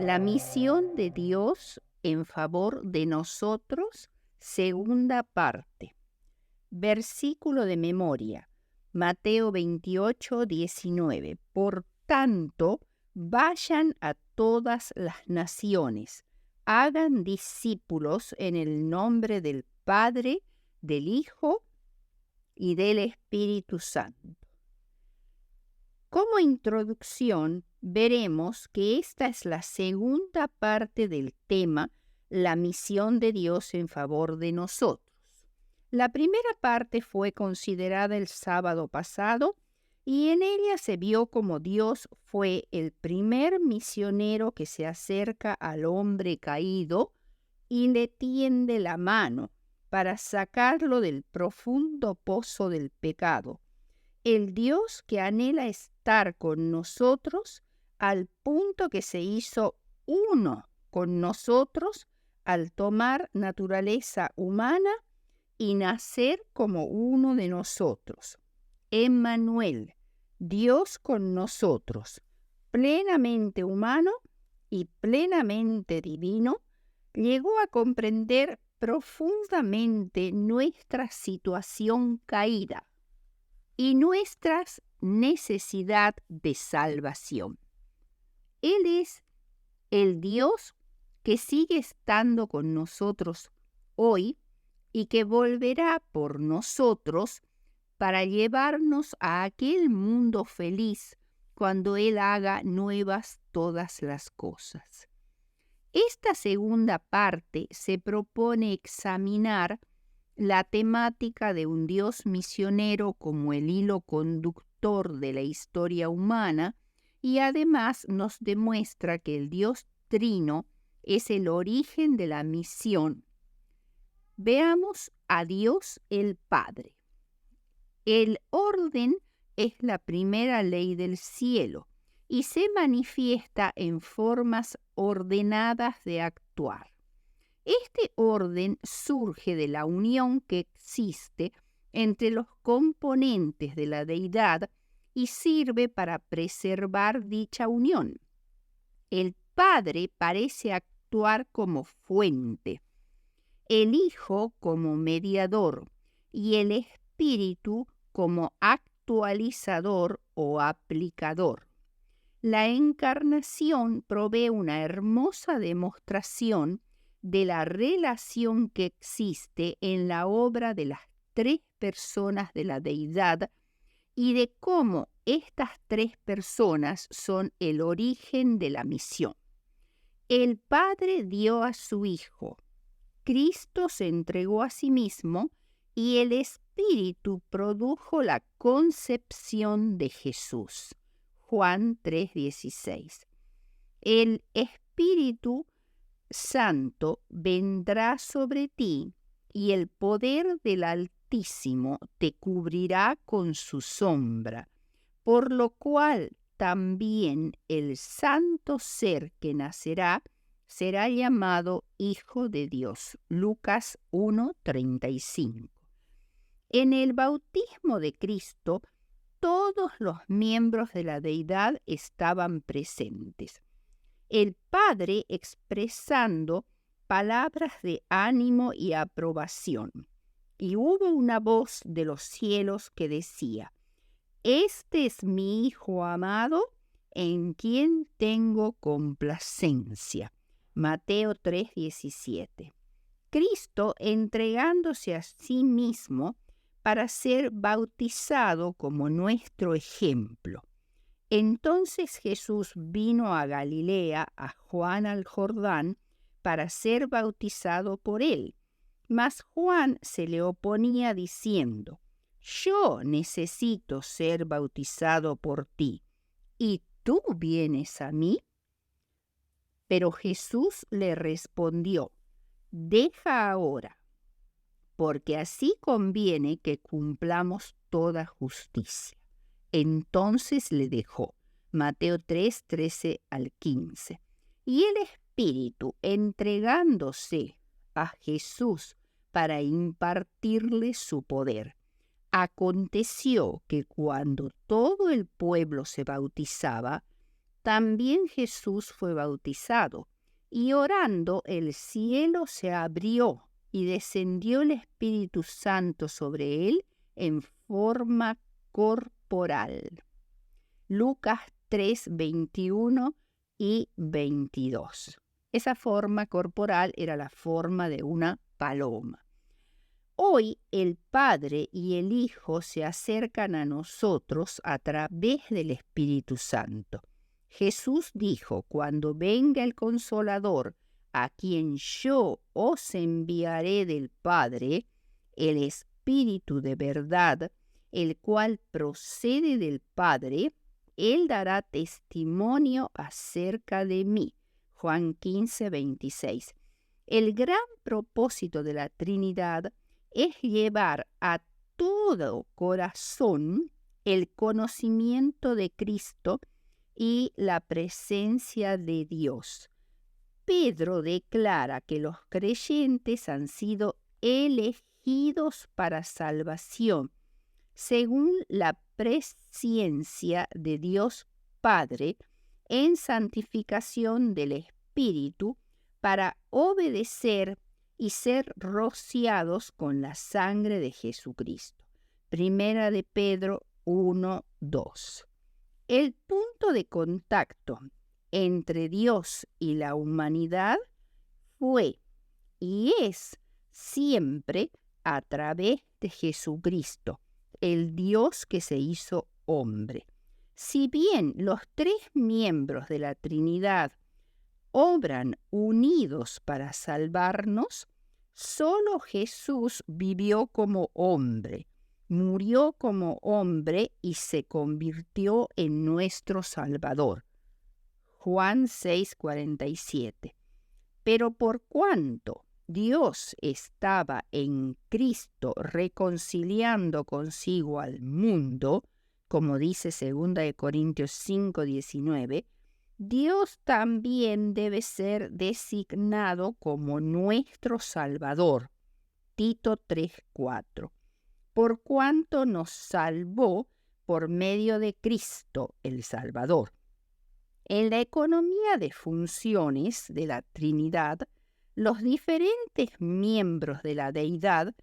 La misión de Dios en favor de nosotros, segunda parte. Versículo de memoria, Mateo 28:19. Por tanto, vayan a todas las naciones, hagan discípulos en el nombre del Padre, del Hijo y del Espíritu Santo. Como introducción, veremos que esta es la segunda parte del tema, la misión de Dios en favor de nosotros. La primera parte fue considerada el sábado pasado y en ella se vio cómo Dios fue el primer misionero que se acerca al hombre caído y le tiende la mano para sacarlo del profundo pozo del pecado. El Dios que anhela estar con nosotros al punto que se hizo uno con nosotros al tomar naturaleza humana y nacer como uno de nosotros. Emmanuel, Dios con nosotros, plenamente humano y plenamente divino, llegó a comprender profundamente nuestra situación caída y nuestra necesidad de salvación. Él es el Dios que sigue estando con nosotros hoy y que volverá por nosotros para llevarnos a aquel mundo feliz cuando Él haga nuevas todas las cosas. Esta segunda parte se propone examinar la temática de un Dios misionero como el hilo conductor de la historia humana y además nos demuestra que el Dios Trino es el origen de la misión. Veamos a Dios el Padre. El orden es la primera ley del cielo y se manifiesta en formas ordenadas de actuar. Este orden surge de la unión que existe entre los componentes de la deidad y sirve para preservar dicha unión. El Padre parece actuar como fuente, el Hijo como mediador y el Espíritu como actualizador o aplicador. La encarnación provee una hermosa demostración de la relación que existe en la obra de las tres personas de la deidad y de cómo estas tres personas son el origen de la misión. El Padre dio a su Hijo, Cristo se entregó a sí mismo y el Espíritu produjo la concepción de Jesús. Juan 3:16. El Espíritu Santo vendrá sobre ti y el poder del Altísimo te cubrirá con su sombra, por lo cual también el santo ser que nacerá será llamado Hijo de Dios. Lucas 1:35. En el bautismo de Cristo, todos los miembros de la deidad estaban presentes. El Padre expresando palabras de ánimo y aprobación. Y hubo una voz de los cielos que decía: Este es mi Hijo amado, en quien tengo complacencia. Mateo 3:17. Cristo entregándose a sí mismo para ser bautizado como nuestro ejemplo. Entonces Jesús vino a Galilea, a Juan al Jordán, para ser bautizado por él. Mas Juan se le oponía diciendo: Yo necesito ser bautizado por ti, ¿y tú vienes a mí? Pero Jesús le respondió: Deja ahora, porque así conviene que cumplamos toda justicia. Entonces le dejó. Mateo 3:13-15. Y el Espíritu, entregándose a Jesús para impartirle su poder, aconteció que cuando todo el pueblo se bautizaba, también Jesús fue bautizado, y orando el cielo se abrió y descendió el Espíritu Santo sobre él en forma corporal. Lucas 3, 21 y 22. Esa forma corporal era la forma de una paloma. Hoy el Padre y el Hijo se acercan a nosotros a través del Espíritu Santo. Jesús dijo, cuando venga el Consolador, a quien yo os enviaré del Padre, el Espíritu de verdad, el cual procede del Padre, él dará testimonio acerca de mí. Juan 15, 26. El gran propósito de la Trinidad es llevar a todo corazón el conocimiento de Cristo y la presencia de Dios. Pedro declara que los creyentes han sido elegidos para salvación, según la presciencia de Dios Padre en santificación del Espíritu, para obedecer y ser rociados con la sangre de Jesucristo. Primera de Pedro 1, 2. El punto de contacto entre Dios y la humanidad fue y es siempre a través de Jesucristo, el Dios que se hizo hombre. Si bien los tres miembros de la Trinidad obran unidos para salvarnos, solo Jesús vivió como hombre, murió como hombre y se convirtió en nuestro Salvador. Juan 6:47. Pero por cuanto Dios estaba en Cristo reconciliando consigo al mundo, como dice 2 Corintios 5:19, Dios también debe ser designado como nuestro Salvador. Tito 3:4. Por cuanto nos salvó por medio de Cristo el Salvador. En la economía de funciones de la Trinidad, los diferentes miembros de la deidad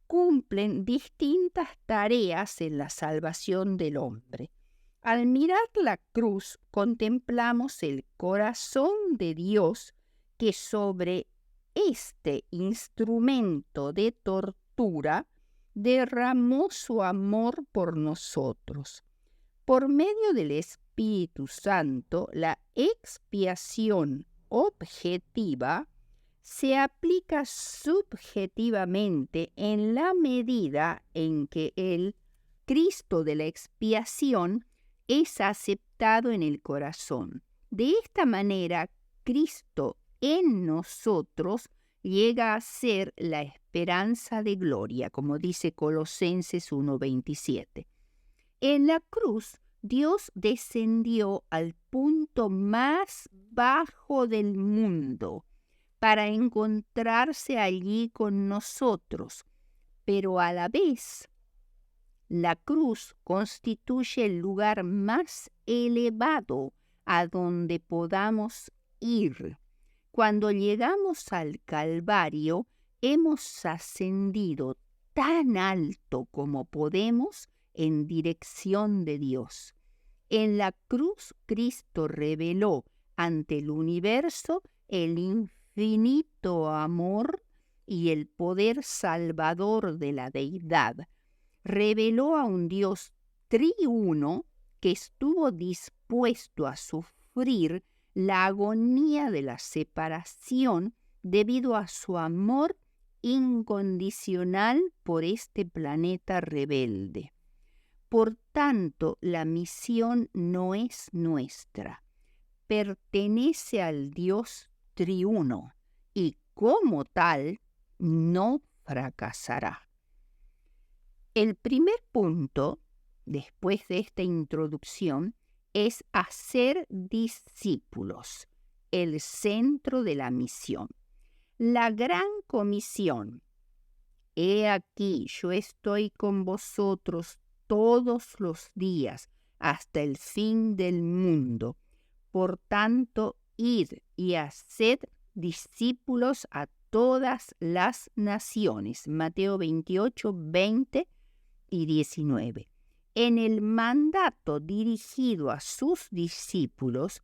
cumplen distintas tareas en la salvación del hombre. Al mirar la cruz, contemplamos el corazón de Dios que sobre este instrumento de tortura derramó su amor por nosotros. Por medio del Espíritu Santo, la expiación objetiva se aplica subjetivamente en la medida en que el Cristo de la expiación es aceptado en el corazón. De esta manera, Cristo en nosotros llega a ser la esperanza de gloria, como dice Colosenses 1:27. En la cruz, Dios descendió al punto más bajo del mundo para encontrarse allí con nosotros, pero a la vez, la cruz constituye el lugar más elevado a donde podamos ir. Cuando llegamos al Calvario, hemos ascendido tan alto como podemos en dirección de Dios. En la cruz, Cristo reveló ante el universo el infinito amor y el poder salvador de la deidad. Reveló a un Dios triuno que estuvo dispuesto a sufrir la agonía de la separación debido a su amor incondicional por este planeta rebelde. Por tanto, la misión no es nuestra, pertenece al Dios triuno y como tal no fracasará. El primer punto, después de esta introducción, es hacer discípulos, el centro de la misión. La gran comisión. He aquí, yo estoy con vosotros todos los días hasta el fin del mundo. Por tanto, id y haced discípulos a todas las naciones. Mateo 28, 20 y 19. En el mandato dirigido a sus discípulos,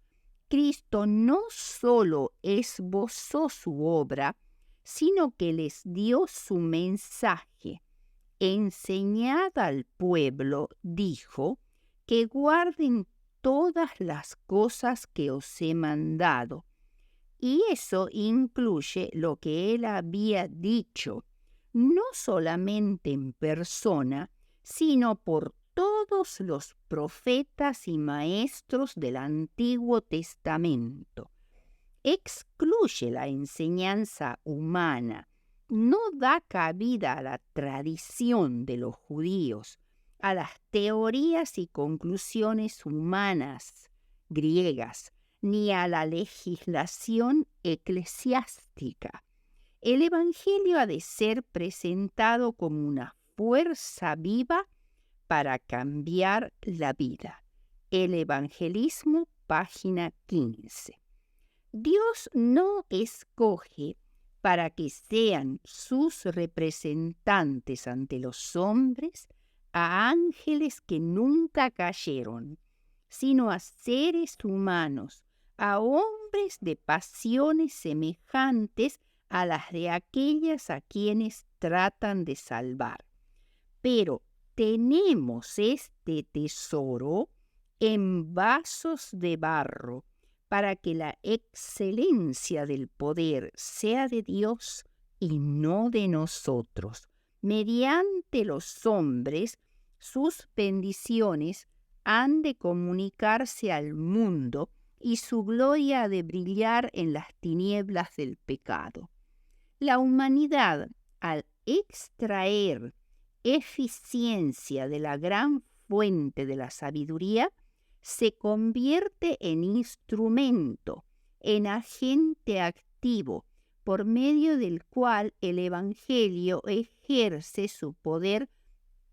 Cristo no solo esbozó su obra, sino que les dio su mensaje. Enseñad al pueblo, dijo, que guarden todas las cosas que os he mandado. Y eso incluye lo que él había dicho, no solamente en persona, sino por todos los profetas y maestros del Antiguo Testamento. Excluye la enseñanza humana, no da cabida a la tradición de los judíos, a las teorías y conclusiones humanas griegas, ni a la legislación eclesiástica. El Evangelio ha de ser presentado como una fuerza viva para cambiar la vida. El Evangelismo, página 15. Dios no escoge para que sean sus representantes ante los hombres a ángeles que nunca cayeron, sino a seres humanos, a hombres de pasiones semejantes a las de aquellas a quienes tratan de salvar. Pero tenemos este tesoro en vasos de barro, para que la excelencia del poder sea de Dios y no de nosotros. Mediante los hombres, sus bendiciones han de comunicarse al mundo y su gloria ha de brillar en las tinieblas del pecado. La humanidad, al extraer eficiencia de la gran fuente de la sabiduría, se convierte en instrumento, en agente activo, por medio del cual el Evangelio ejerce su poder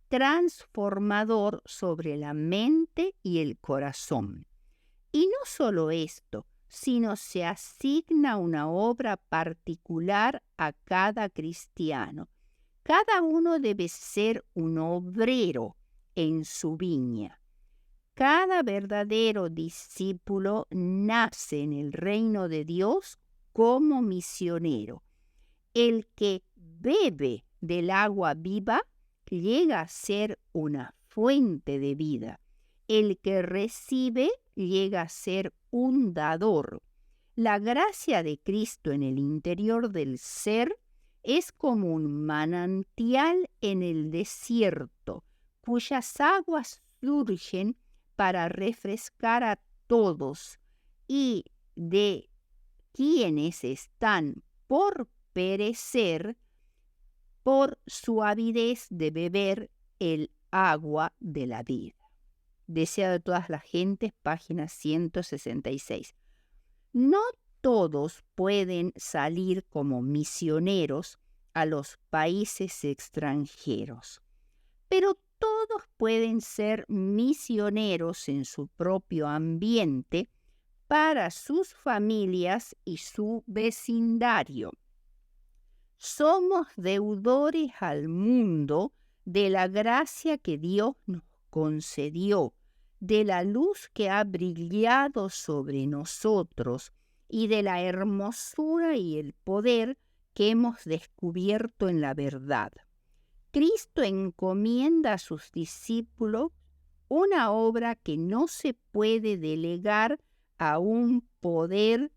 transformador sobre la mente y el corazón. Y no solo esto, sino se asigna una obra particular a cada cristiano. Cada uno debe ser un obrero en su viña. Cada verdadero discípulo nace en el reino de Dios como misionero. El que bebe del agua viva llega a ser una fuente de vida. El que recibe llega a ser un dador. La gracia de Cristo en el interior del ser es como un manantial en el desierto, cuyas aguas surgen para refrescar a todos y de quienes están por perecer por su avidez de beber el agua de la vida. Deseo de todas las gentes, página 166. No todos pueden salir como misioneros a los países extranjeros, pero todos pueden ser misioneros en su propio ambiente para sus familias y su vecindario. Somos deudores al mundo de la gracia que Dios nos concedió, de la luz que ha brillado sobre nosotros y de la hermosura y el poder que hemos descubierto en la verdad. Cristo encomienda a sus discípulos una obra que no se puede delegar a un poder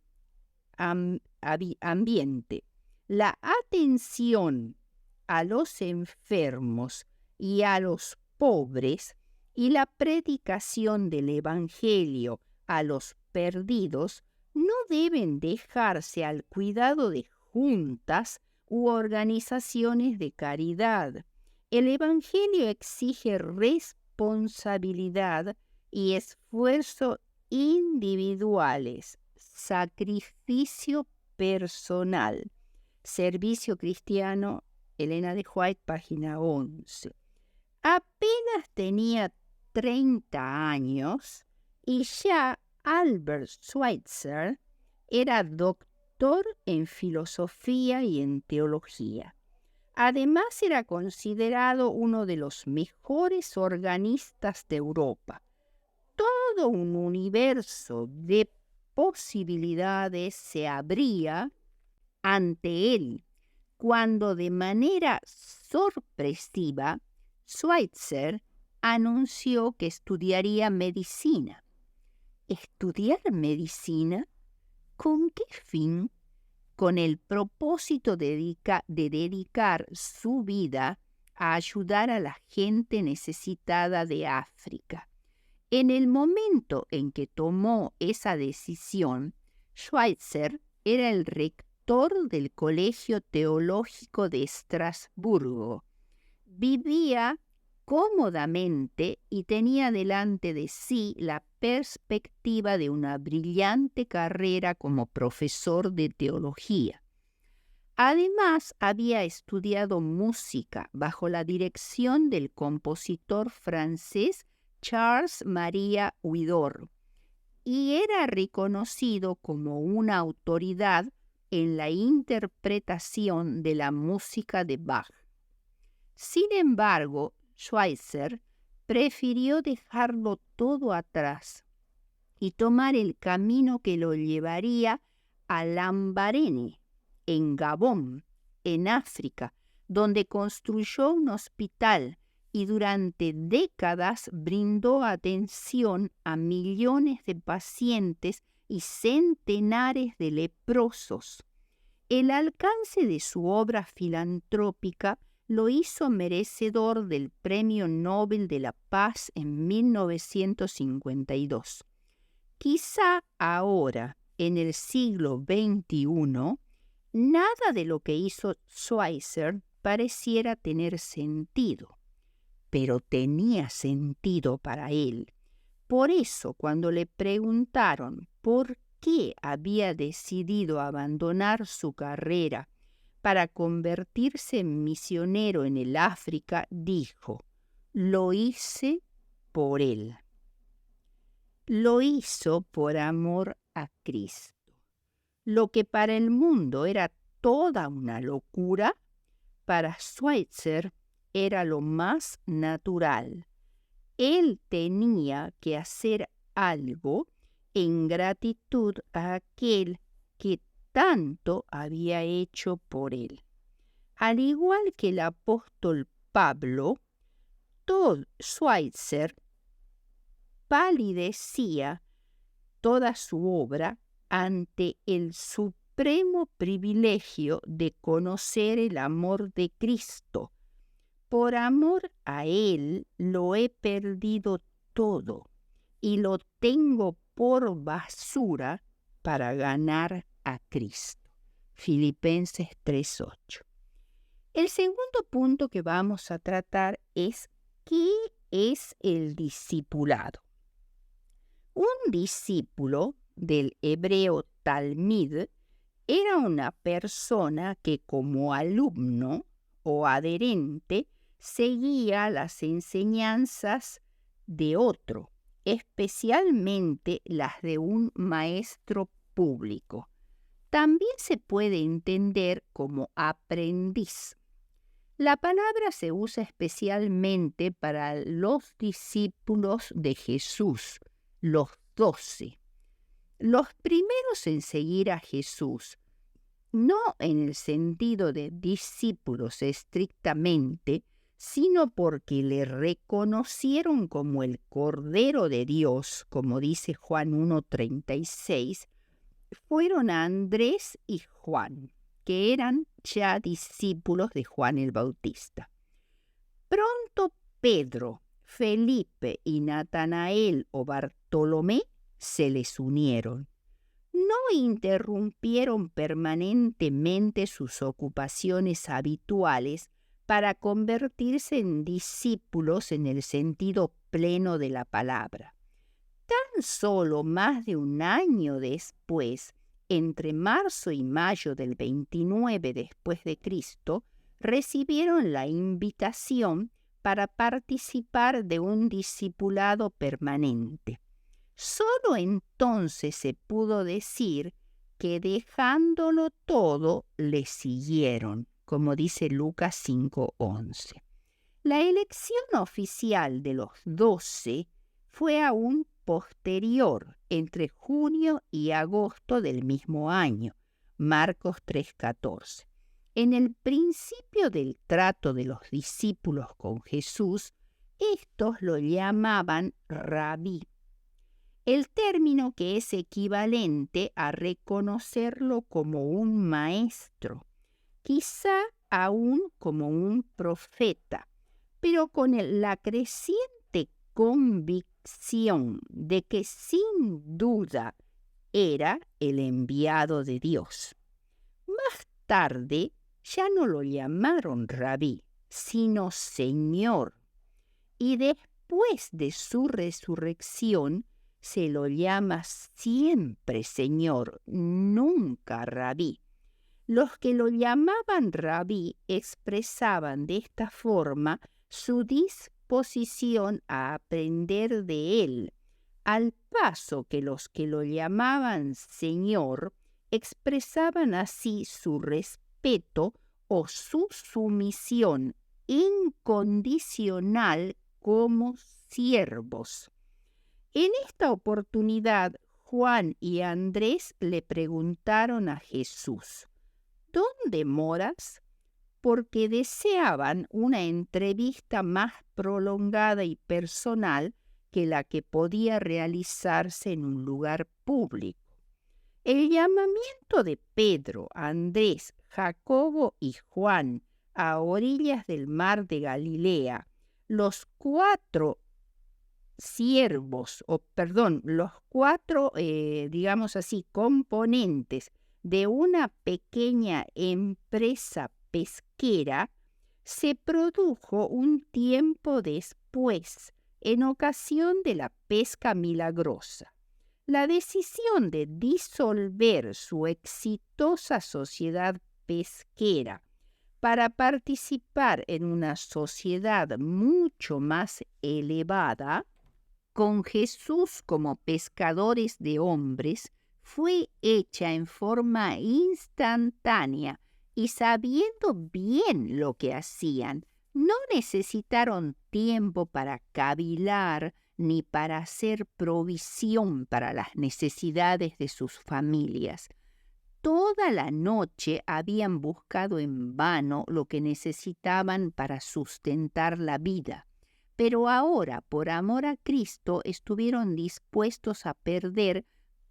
ambiente. La atención a los enfermos y a los pobres y la predicación del Evangelio a los perdidos no deben dejarse al cuidado de juntas u organizaciones de caridad. El Evangelio exige responsabilidad y esfuerzo individuales, sacrificio personal. Servicio Cristiano, Elena de White, página 11. Apenas tenía 30 años y ya Albert Schweitzer era doctor en filosofía y en teología. Además, era considerado uno de los mejores organistas de Europa. Todo un universo de posibilidades se abría ante él cuando de manera sorpresiva Schweitzer anunció que estudiaría medicina. ¿Estudiar medicina? ¿Con qué fin? Con el propósito de dedicar su vida a ayudar a la gente necesitada de África. En el momento en que tomó esa decisión, Schweitzer era el rector del Colegio Teológico de Estrasburgo. Vivía cómodamente y tenía delante de sí la perspectiva de una brillante carrera como profesor de teología. Además, había estudiado música bajo la dirección del compositor francés Charles-Marie Widor y era reconocido como una autoridad en la interpretación de la música de Bach. Sin embargo, Schweitzer prefirió dejarlo todo atrás y tomar el camino que lo llevaría a Lambaréné, en Gabón, en África, donde construyó un hospital y durante décadas brindó atención a millones de pacientes y centenares de leprosos. El alcance de su obra filantrópica lo hizo merecedor del Premio Nobel de la Paz en 1952. Quizá ahora, en el siglo XXI, nada de lo que hizo Schweitzer pareciera tener sentido, pero tenía sentido para él. Por eso, cuando le preguntaron por qué había decidido abandonar su carrera para convertirse en misionero en el África, dijo: «Lo hice por él». Lo hizo por amor a Cristo. Lo que para el mundo era toda una locura, para Schweitzer era lo más natural. Él tenía que hacer algo en gratitud a aquel que tanto había hecho por él. Al igual que el apóstol Pablo, Schweitzer palidecía toda su obra ante el supremo privilegio de conocer el amor de Cristo. Por amor a Él lo he perdido todo y lo tengo por basura para ganar a Cristo. Filipenses 3:8. El segundo punto que vamos a tratar es ¿qué es el discipulado? Un discípulo del hebreo Talmid era una persona que como alumno o adherente seguía las enseñanzas de otro, especialmente las de un maestro público. También se puede entender como aprendiz. La palabra se usa especialmente para los discípulos de Jesús, los 12. Los primeros en seguir a Jesús, no en el sentido de discípulos estrictamente, sino porque le reconocieron como el Cordero de Dios, como dice Juan 1:36, fueron Andrés y Juan, que eran ya discípulos de Juan el Bautista. Pronto Pedro, Felipe y Natanael o Bartolomé se les unieron. No interrumpieron permanentemente sus ocupaciones habituales para convertirse en discípulos en el sentido pleno de la palabra. Tan solo más de un año después, entre marzo y mayo del 29 después de Cristo, recibieron la invitación para participar de un discipulado permanente. Solo entonces se pudo decir que dejándolo todo le siguieron, como dice Lucas 5:11. La elección oficial de los 12 fue aún posterior, entre junio y agosto del mismo año, Marcos 3:14. En el principio del trato de los discípulos con Jesús, estos lo llamaban rabí, el término que es equivalente a reconocerlo como un maestro, quizá aún como un profeta, pero con la creciente convicción de que sin duda era el enviado de Dios. Más tarde ya no lo llamaron rabí, sino Señor, y después de su resurrección se lo llama siempre Señor, nunca rabí. Los que lo llamaban rabí expresaban de esta forma su disposición a aprender de él, al paso que los que lo llamaban Señor expresaban así su respeto o su sumisión incondicional como siervos. En esta oportunidad, Juan y Andrés le preguntaron a Jesús: ¿dónde moras? Porque deseaban una entrevista más prolongada y personal que la que podía realizarse en un lugar público. El llamamiento de Pedro, Andrés, Jacobo y Juan a orillas del mar de Galilea, los cuatro digamos así, componentes de una pequeña empresa pesquera, se produjo un tiempo después, en ocasión de la pesca milagrosa. La decisión de disolver su exitosa sociedad pesquera para participar en una sociedad mucho más elevada, con Jesús como pescadores de hombres, fue hecha en forma instantánea y sabiendo bien lo que hacían. No necesitaron tiempo para cavilar ni para hacer provisión para las necesidades de sus familias. Toda la noche habían buscado en vano lo que necesitaban para sustentar la vida. Pero ahora, por amor a Cristo, estuvieron dispuestos a perder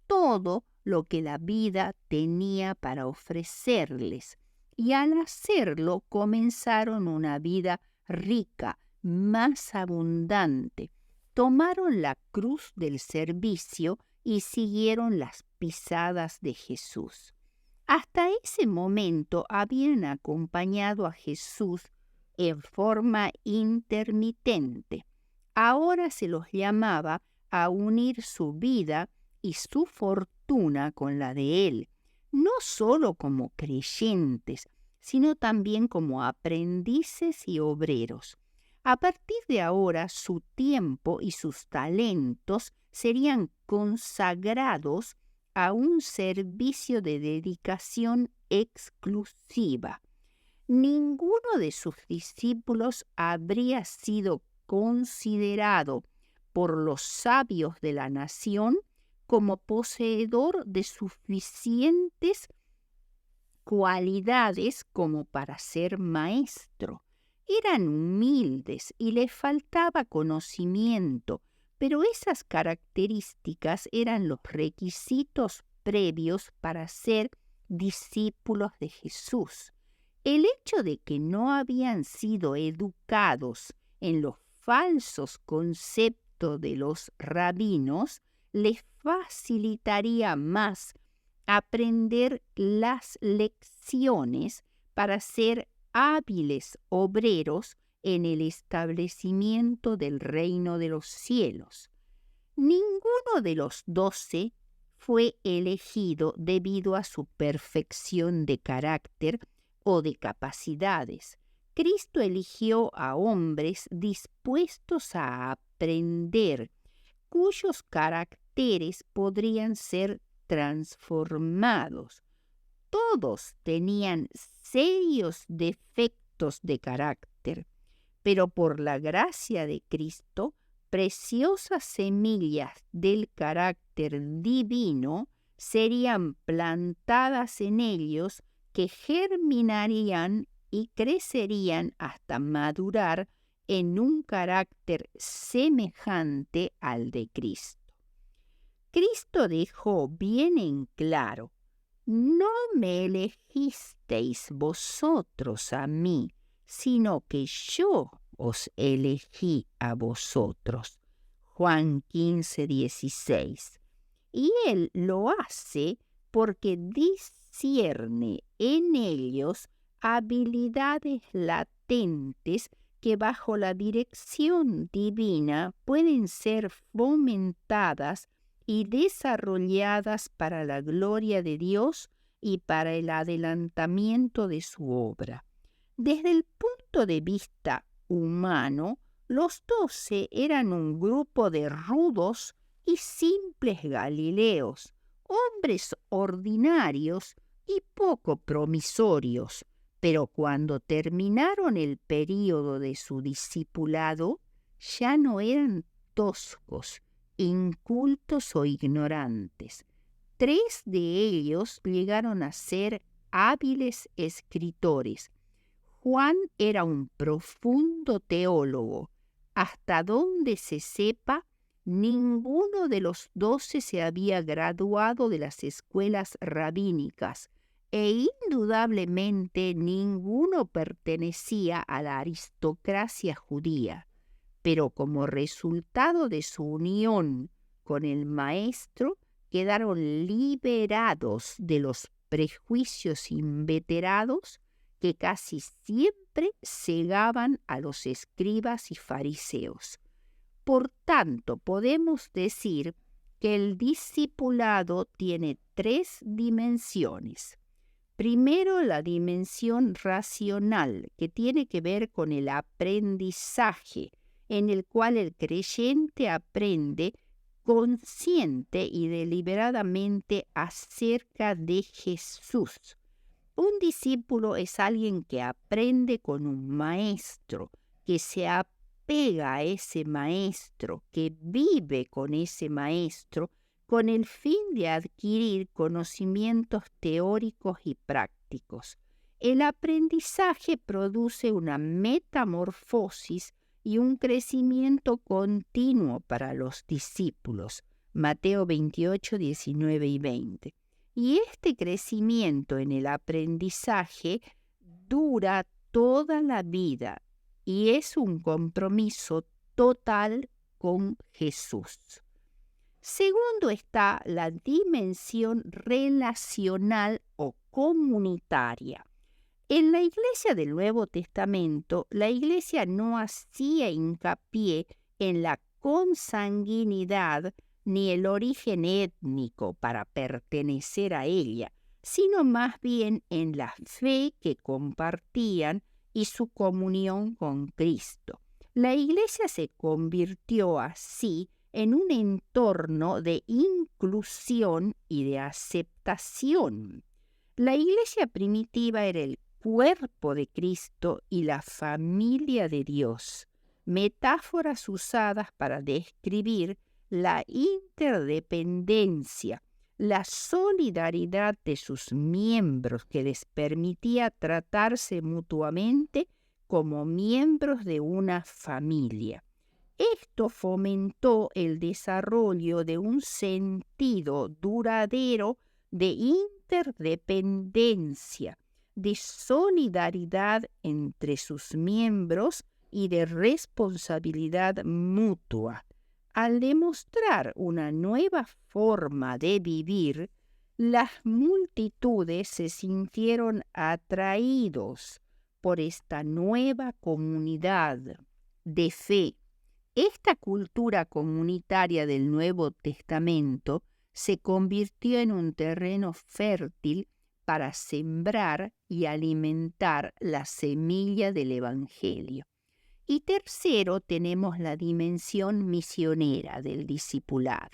todo lo que la vida tenía para ofrecerles. Y al hacerlo, comenzaron una vida rica, más abundante. Tomaron la cruz del servicio y siguieron las pisadas de Jesús. Hasta ese momento habían acompañado a Jesús en forma intermitente. Ahora se los llamaba a unir su vida y su fortuna con la de él, no solo como creyentes, sino también como aprendices y obreros. A partir de ahora, su tiempo y sus talentos serían consagrados a un servicio de dedicación exclusiva. Ninguno de sus discípulos habría sido considerado por los sabios de la nación como poseedor de suficientes cualidades como para ser maestro. Eran humildes y les faltaba conocimiento, pero esas características eran los requisitos previos para ser discípulos de Jesús. El hecho de que no habían sido educados en los falsos conceptos de los rabinos les facilitaría más aprender las lecciones para ser hábiles obreros en el establecimiento del reino de los cielos. Ninguno de los 12 fue elegido debido a su perfección de carácter o de capacidades. Cristo eligió a hombres dispuestos a aprender, cuyos caracteres podrían ser transformados. Todos tenían serios defectos de carácter, pero por la gracia de Cristo, preciosas semillas del carácter divino serían plantadas en ellos, que germinarían y crecerían hasta madurar en un carácter semejante al de Cristo. Cristo dejó bien en claro: no me elegisteis vosotros a mí, sino que yo os elegí a vosotros. Juan 15:16. Y Él lo hace porque discierne en ellos habilidades latentes que bajo la dirección divina pueden ser fomentadas y desarrolladas para la gloria de Dios y para el adelantamiento de su obra. Desde el punto de vista humano, los 12 eran un grupo de rudos y simples galileos, hombres ordinarios y poco promisorios, pero cuando terminaron el período de su discipulado, ya no eran toscos, incultos o ignorantes. 3 de ellos llegaron a ser hábiles escritores. Juan era un profundo teólogo. Hasta donde se sepa, ninguno de los 12 se había graduado de las escuelas rabínicas e indudablemente ninguno pertenecía a la aristocracia judía. Pero como resultado de su unión con el Maestro, quedaron liberados de los prejuicios inveterados que casi siempre cegaban a los escribas y fariseos. Por tanto, podemos decir que el discipulado tiene 3 dimensiones. Primero, la dimensión racional, que tiene que ver con el aprendizaje, en el cual el creyente aprende consciente y deliberadamente acerca de Jesús. Un discípulo es alguien que aprende con un maestro, que se apega a ese maestro, que vive con ese maestro, con el fin de adquirir conocimientos teóricos y prácticos. El aprendizaje produce una metamorfosis y un crecimiento continuo para los discípulos. Mateo 28, 19 y 20. Y este crecimiento en el aprendizaje dura toda la vida y es un compromiso total con Jesús. Segundo está la dimensión relacional o comunitaria. En la Iglesia del Nuevo Testamento, la Iglesia no hacía hincapié en la consanguinidad ni el origen étnico para pertenecer a ella, sino más bien en la fe que compartían y su comunión con Cristo. La Iglesia se convirtió así en un entorno de inclusión y de aceptación. La Iglesia primitiva era el cuerpo de Cristo y la familia de Dios, metáforas usadas para describir la interdependencia, la solidaridad de sus miembros que les permitía tratarse mutuamente como miembros de una familia. Esto fomentó el desarrollo de un sentido duradero de interdependencia, de solidaridad entre sus miembros y de responsabilidad mutua. Al demostrar una nueva forma de vivir, las multitudes se sintieron atraídos por esta nueva comunidad de fe. Esta cultura comunitaria del Nuevo Testamento se convirtió en un terreno fértil para sembrar y alimentar la semilla del Evangelio. Y tercero, tenemos la dimensión misionera del discipulado,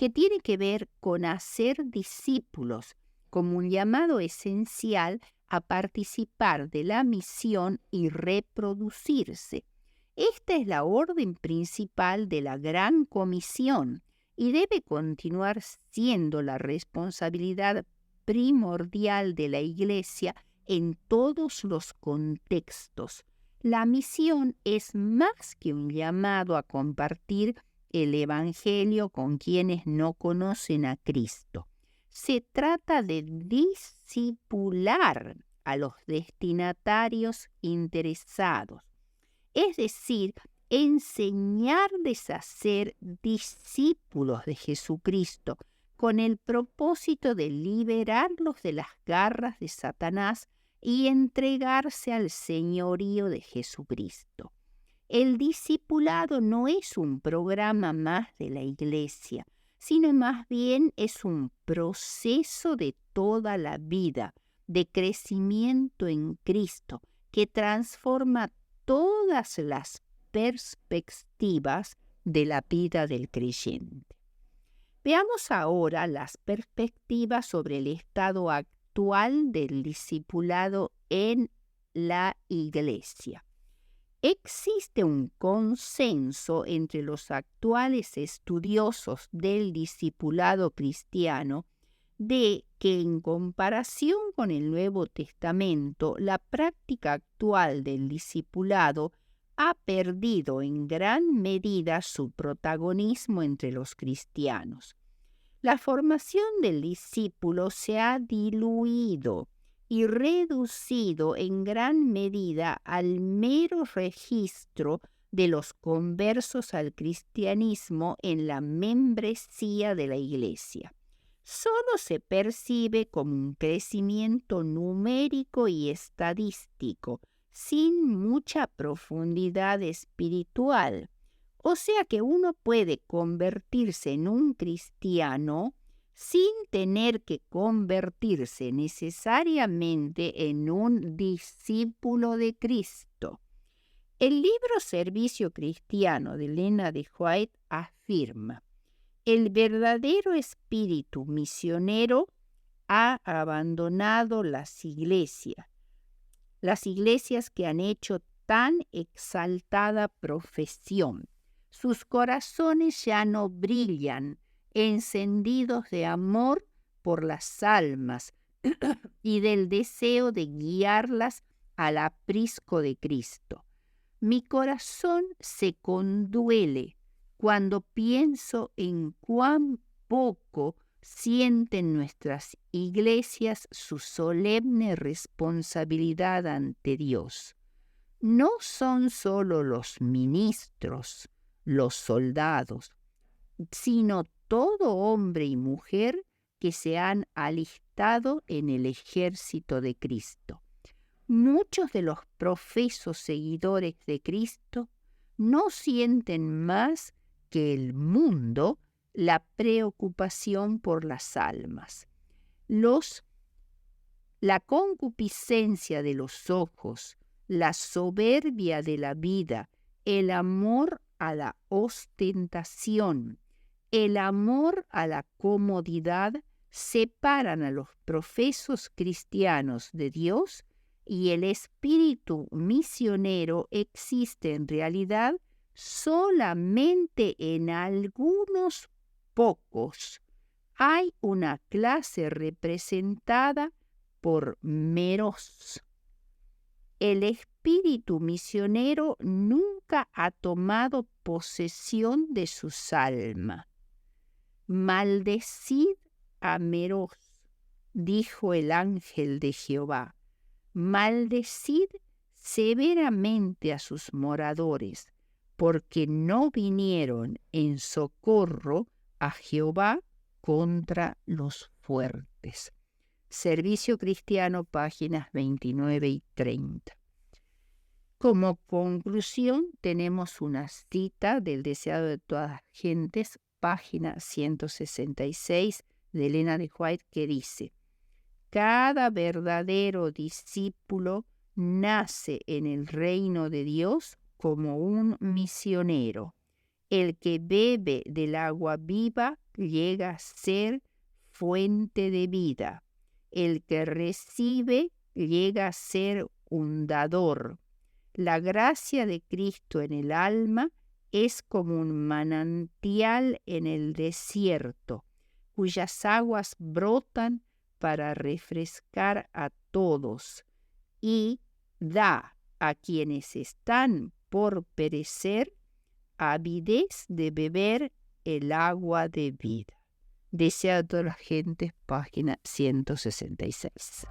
que tiene que ver con hacer discípulos como un llamado esencial a participar de la misión y reproducirse. Esta es la orden principal de la Gran Comisión y debe continuar siendo la responsabilidad primordial de la Iglesia en todos los contextos. La misión es más que un llamado a compartir el Evangelio con quienes no conocen a Cristo. Se trata de discipular a los destinatarios interesados, es decir, enseñarles a ser discípulos de Jesucristo con el propósito de liberarlos de las garras de Satanás y entregarse al señorío de Jesucristo. El discipulado no es un programa más de la Iglesia, sino más bien es un proceso de toda la vida, de crecimiento en Cristo, que transforma todas las perspectivas de la vida del creyente. Veamos ahora las perspectivas sobre el estado actual del discipulado en la Iglesia. Existe un consenso entre los actuales estudiosos del discipulado cristiano de que en comparación con el Nuevo Testamento, la práctica actual del discipulado ha perdido en gran medida su protagonismo entre los cristianos. La formación del discípulo se ha diluido y reducido en gran medida al mero registro de los conversos al cristianismo en la membresía de la Iglesia. Solo se percibe como un crecimiento numérico y estadístico, sin mucha profundidad espiritual. O sea que uno puede convertirse en un cristiano sin tener que convertirse necesariamente en un discípulo de Cristo. El libro Servicio Cristiano de Elena de White afirma: el verdadero espíritu misionero ha abandonado las iglesias que han hecho tan exaltada profesión. Sus corazones ya no brillan, encendidos de amor por las almas y del deseo de guiarlas al aprisco de Cristo. Mi corazón se conduele cuando pienso en cuán poco sienten nuestras iglesias su solemne responsabilidad ante Dios. No son solo los ministros, los soldados, sino todo hombre y mujer que se han alistado en el ejército de Cristo. Muchos de los profesos seguidores de Cristo no sienten más que el mundo la preocupación por las almas. La concupiscencia de los ojos, la soberbia de la vida, el amor a la ostentación, el amor a la comodidad separan a los profesos cristianos de Dios, y el espíritu misionero existe en realidad solamente en algunos pocos. Hay una clase representada por meros. El espíritu misionero nunca ha tomado posesión de sus almas. Maldecid a meros, dijo el ángel de Jehová. Maldecid severamente a sus moradores, porque no vinieron en socorro a Jehová contra los fuertes. Servicio Cristiano, páginas 29 y 30. Como conclusión, tenemos una cita del Deseado de todas las gentes, página 166, de Elena de White, que dice: cada verdadero discípulo nace en el reino de Dios como un misionero. El que bebe del agua viva llega a ser fuente de vida. El que recibe llega a ser un dador. La gracia de Cristo en el alma es como un manantial en el desierto, cuyas aguas brotan para refrescar a todos y da a quienes están por perecer avidez de beber el agua de vida. Desea a todas las gentes, página 166.